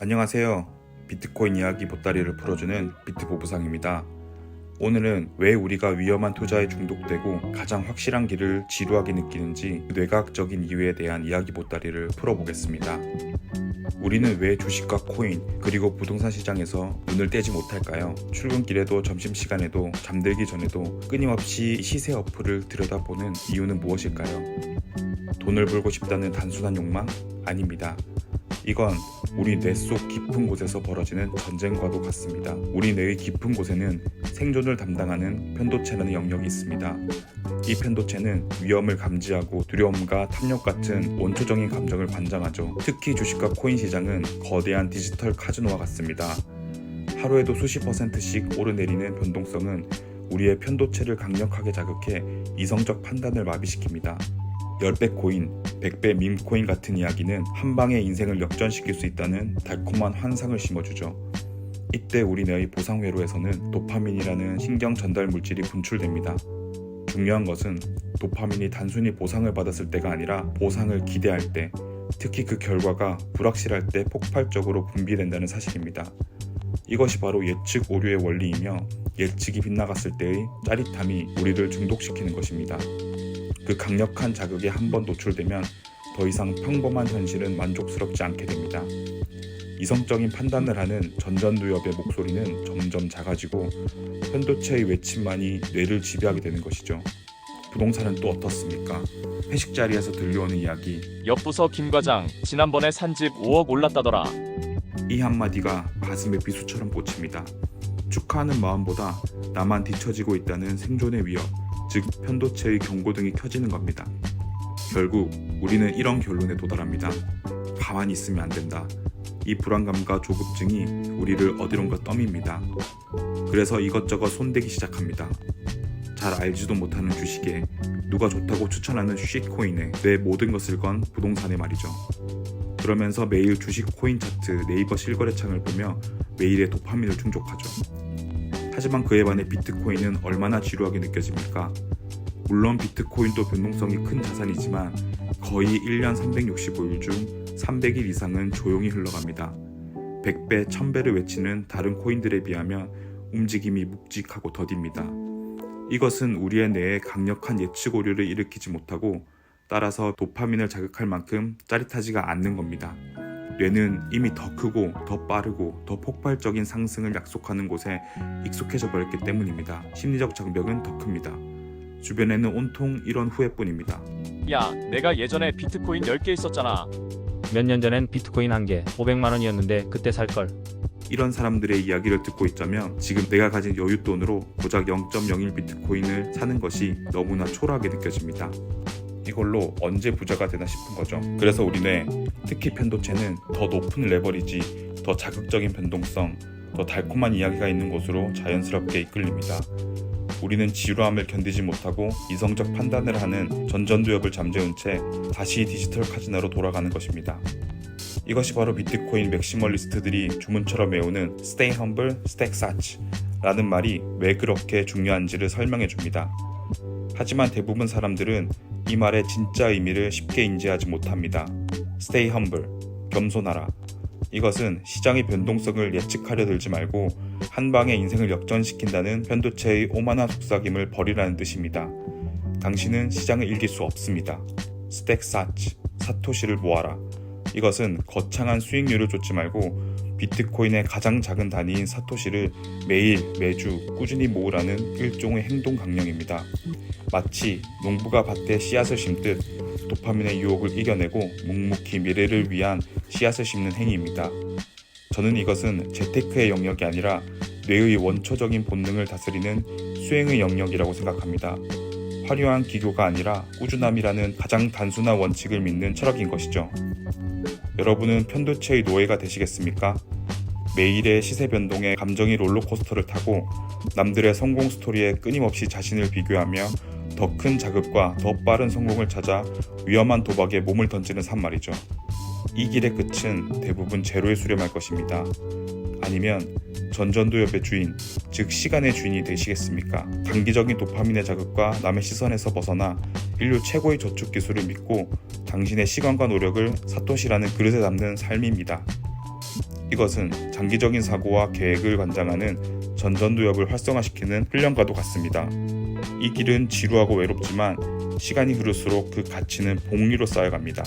안녕하세요. 비트코인 이야기 보따리를 풀어주는 비트보부상입니다. 오늘은 왜 우리가 위험한 투자에 중독되고 가장 확실한 길을 지루하게 느끼는지 뇌과학적인 이유에 대한 이야기 보따리를 풀어보겠습니다. 우리는 왜 주식과 코인 그리고 부동산 시장에서 눈을 떼지 못할까요? 출근길에도 점심시간에도 잠들기 전에도 끊임없이 시세 어플을 들여다보는 이유는 무엇일까요? 돈을 벌고 싶다는 단순한 욕망? 아닙니다. 이건 우리 뇌 속 깊은 곳에서 벌어지는 전쟁과도 같습니다. 우리 뇌의 깊은 곳에는 생존을 담당하는 편도체라는 영역이 있습니다. 이 편도체는 위험을 감지하고 두려움과 탐욕 같은 원초적인 감정을 관장하죠. 특히 주식과 코인 시장은 거대한 디지털 카지노와 같습니다. 하루에도 수십 %씩 오르내리는 변동성은 우리의 편도체를 강력하게 자극해 이성적 판단을 마비시킵니다. 10배 코인, 100배 밈 코인 같은 이야기는 한 방에 인생을 역전시킬 수 있다는 달콤한 환상을 심어주죠. 이때 우리 뇌의 보상회로에서는 도파민이라는 신경 전달 물질이 분출됩니다. 중요한 것은 도파민이 단순히 보상을 받았을 때가 아니라 보상을 기대할 때, 특히 그 결과가 불확실할 때 폭발적으로 분비된다는 사실입니다. 이것이 바로 예측 오류의 원리이며 예측이 빗나갔을 때의 짜릿함이 우리를 중독시키는 것입니다. 그 강력한 자극에 한 번 노출되면 더 이상 평범한 현실은 만족스럽지 않게 됩니다. 이성적인 판단을 하는 전전두엽의 목소리는 점점 작아지고 편도체의 외침만이 뇌를 지배하게 되는 것이죠. 부동산은 또 어떻습니까? 회식 자리에서 들려오는 이야기. 옆부서 김 과장 지난번에 산 집 5억 올랐다더라. 이 한마디가 가슴에 비수처럼 꽂힙니다. 축하하는 마음보다 나만 뒤처지고 있다는 생존의 위협, 즉 편도체의 경고등이 켜지는 겁니다. 결국 우리는 이런 결론에 도달합니다. 가만히 있으면 안 된다. 이 불안감과 조급증이 우리를 어디론가 떠밉니다. 그래서 이것저것 손대기 시작합니다. 잘 알지도 못하는 주식에, 누가 좋다고 추천하는 쉿코인에, 내 모든 것을 건 부동산에 말이죠. 그러면서 매일 주식 코인 차트, 네이버 실거래창을 보며 매일의 도파민을 충족하죠. 하지만 그에 반해 비트코인은 얼마나 지루하게 느껴집니까? 물론 비트코인도 변동성이 큰 자산이지만 거의 1년 365일 중 300일 이상은 조용히 흘러갑니다. 100배, 1000배를 외치는 다른 코인들에 비하면 움직임이 묵직하고 더딥니다. 이것은 우리의 뇌에 강력한 예측 오류를 일으키지 못하고 따라서 도파민을 자극할 만큼 짜릿하지가 않는 겁니다. 뇌는 이미 더 크고 더 빠르고 더 폭발적인 상승을 약속하는 곳에 익숙해져 버렸기 때문입니다. 심리적 장벽은 더 큽니다. 주변에는 온통 이런 후회뿐입니다. 야, 내가 예전에 비트코인 10개 있었잖아. 몇 년 전엔 비트코인 1개 500만 원이었는데 그때 살걸. 이런 사람들의 이야기를 듣고 있자면 지금 내가 가진 여윳돈으로 고작 0.01 비트코인을 사는 것이 너무나 초라하게 느껴집니다. 이걸로 언제 부자가 되나 싶은 거죠. 그래서 우리 뇌, 특히 편도체는 더 높은 레버리지, 더 자극적인 변동성, 더 달콤한 이야기가 있는 곳으로 자연스럽게 이끌립니다. 우리는 지루함을 견디지 못하고 이성적 판단을 하는 전전두엽을 잠재운 채 다시 디지털 카지노로 돌아가는 것입니다. 이것이 바로 비트코인 맥시멀리스트들이 주문처럼 외우는 Stay humble, stack such 라는 말이 왜 그렇게 중요한지를 설명해 줍니다. 하지만 대부분 사람들은 이 말의 진짜 의미를 쉽게 인지하지 못합니다. Stay humble, 겸손하라. 이것은 시장의 변동성을 예측하려 들지 말고 한 방에 인생을 역전시킨다는 편도체의 오만한 속삭임을 버리라는 뜻입니다. 당신은 시장을 이길 수 없습니다. Stack such, 사토시를 모아라. 이것은 거창한 수익률을 쫓지 말고 비트코인의 가장 작은 단위인 사토시를 매일, 매주 꾸준히 모으라는 일종의 행동 강령입니다. 마치 농부가 밭에 씨앗을 심듯 도파민의 유혹을 이겨내고 묵묵히 미래를 위한 씨앗을 심는 행위입니다. 저는 이것은 재테크의 영역이 아니라 뇌의 원초적인 본능을 다스리는 수행의 영역이라고 생각합니다. 화려한 기교가 아니라 꾸준함이라는 가장 단순한 원칙을 믿는 철학인 것이죠. 여러분은 편도체의 노예가 되시겠습니까? 매일의 시세 변동에 감정의 롤러코스터를 타고 남들의 성공 스토리에 끊임없이 자신을 비교하며 더 큰 자극과 더 빠른 성공을 찾아 위험한 도박에 몸을 던지는 삶 말이죠. 이 길의 끝은 대부분 제로에 수렴할 것입니다. 아니면 전전두엽의 주인, 즉 시간의 주인이 되시겠습니까? 단기적인 도파민의 자극과 남의 시선에서 벗어나 인류 최고의 저축 기술을 믿고 당신의 시간과 노력을 사토시라는 그릇에 담는 삶입니다. 이것은 장기적인 사고와 계획을 관장하는 전전두엽을 활성화시키는 훈련과도 같습니다. 이 길은 지루하고 외롭지만 시간이 흐를수록 그 가치는 복리로 쌓여갑니다.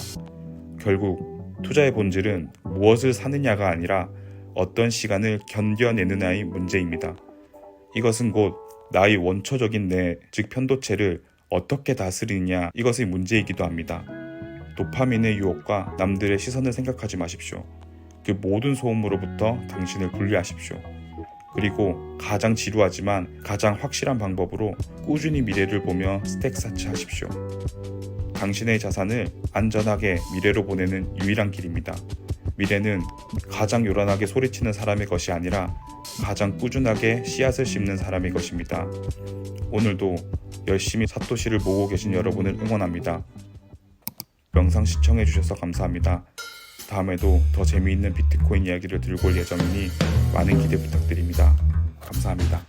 결국 투자의 본질은 무엇을 사느냐가 아니라 어떤 시간을 견뎌내느냐의 문제입니다. 이것은 곧 나의 원초적인 내, 즉 편도체를 어떻게 다스리느냐 이것의 문제이기도 합니다. 도파민의 유혹과 남들의 시선을 생각하지 마십시오. 그 모든 소음으로부터 당신을 분리하십시오. 그리고 가장 지루하지만 가장 확실한 방법으로 꾸준히 미래를 보며 스택 사치하십시오. 당신의 자산을 안전하게 미래로 보내는 유일한 길입니다. 미래는 가장 요란하게 소리치는 사람의 것이 아니라 가장 꾸준하게 씨앗을 심는 사람의 것입니다. 오늘도 열심히 사토시를 모으고 계신 여러분을 응원합니다. 영상 시청해주셔서 감사합니다. 다음에도 더 재미있는 비트코인 이야기를 들고 올 예정이니 많은 기대 부탁드립니다. 감사합니다.